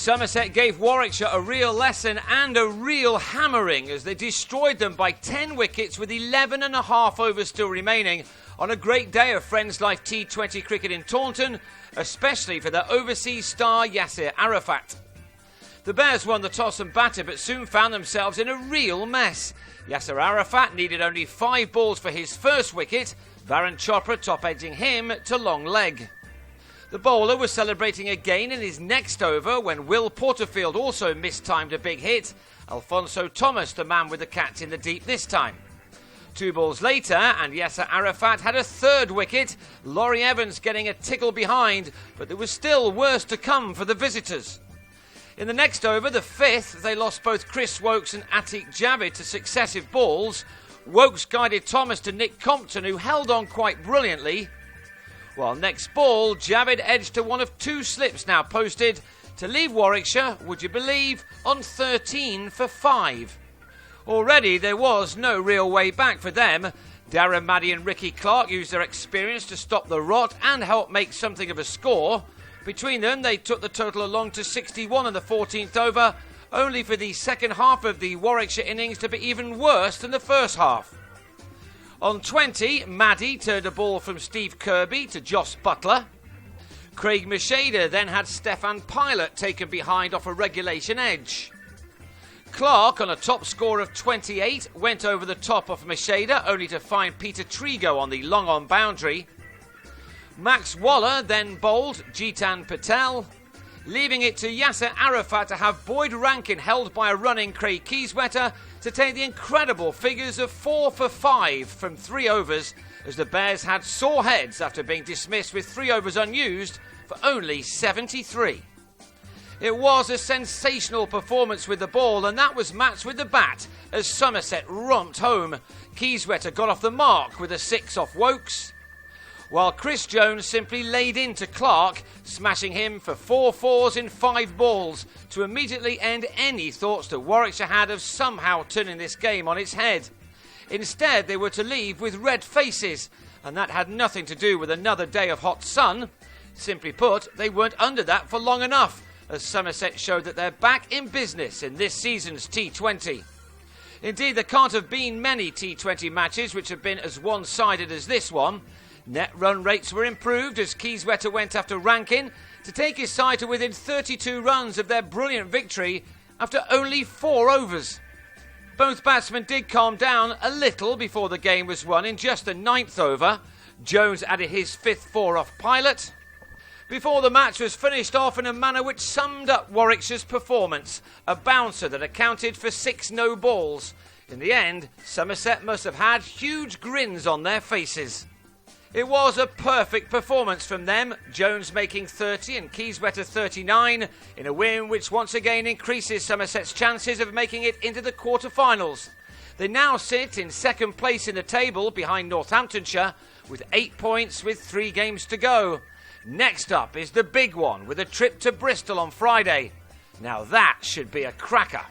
Somerset gave Warwickshire a real lesson and a real hammering as they destroyed them by 10 wickets with 11 and a half overs still remaining on a great day of Friends Life T20 cricket in Taunton, especially for their overseas star Yasser Arafat. The Bears won the toss and batted but soon found themselves in a real mess. Yasser Arafat needed only 5 balls for his first wicket, Varun Chopra top-edging him to long leg. The bowler was celebrating again in his next over when Will Porterfield also mistimed a big hit. Alphonso Thomas, the man with the cats in the deep this time. 2 balls later, and Yasser Arafat had a third wicket, Laurie Evans getting a tickle behind, but there was still worse to come for the visitors. In the next over, the 5th, they lost both Chris Woakes and Atiq Javid to successive balls. Woakes guided Thomas to Nick Compton, who held on quite brilliantly. While next ball, Javid edged to one of 2 slips now posted to leave Warwickshire, would you believe, on 13 for 5. Already there was no real way back for them. Darren Maddy and Ricky Clark used their experience to stop the rot and help make something of a score. Between them, they took the total along to 61 in the 14th over, only for the second half of the Warwickshire innings to be even worse than the first half. On 20, Maddy turned a ball from Steve Kirby to Joss Butler. Craig Macheda then had Stefan Pilot taken behind off a regulation edge. Clark, on a top score of 28, went over the top of Macheda, only to find Peter Trigo on the long-on boundary. Max Waller then bowled Jitan Patel, leaving it to Yasser Arafat to have Boyd Rankin held by a running Craig Kieswetter to take the incredible figures of 4 for 5 from 3 overs as the Bears had sore heads after being dismissed with 3 overs unused for only 73. It was a sensational performance with the ball, and that was matched with the bat as Somerset romped home. Kieswetter got off the mark with a 6 off Woakes, while Chris Jones simply laid into Clark, smashing him for 4 fours in 5 balls to immediately end any thoughts that Warwickshire had of somehow turning this game on its head. Instead, they were to leave with red faces, and that had nothing to do with another day of hot sun. Simply put, they weren't under that for long enough, as Somerset showed that they're back in business in this season's T20. Indeed, there can't have been many T20 matches which have been as one-sided as this one. Net run rates were improved as Kieswetter went after Rankin to take his side to within 32 runs of their brilliant victory after only 4 overs. Both batsmen did calm down a little before the game was won in just the 9th over. Jones added his 5th 4 off Pilot, before the match was finished off in a manner which summed up Warwickshire's performance, a bouncer that accounted for 6 no balls. In the end, Somerset must have had huge grins on their faces. It was a perfect performance from them, Jones making 30 and Kieswetter 39, in a win which once again increases Somerset's chances of making it into the quarter-finals. They now sit in second place in the table behind Northamptonshire with 8 points with 3 games to go. Next up is the big one with a trip to Bristol on Friday. Now that should be a cracker.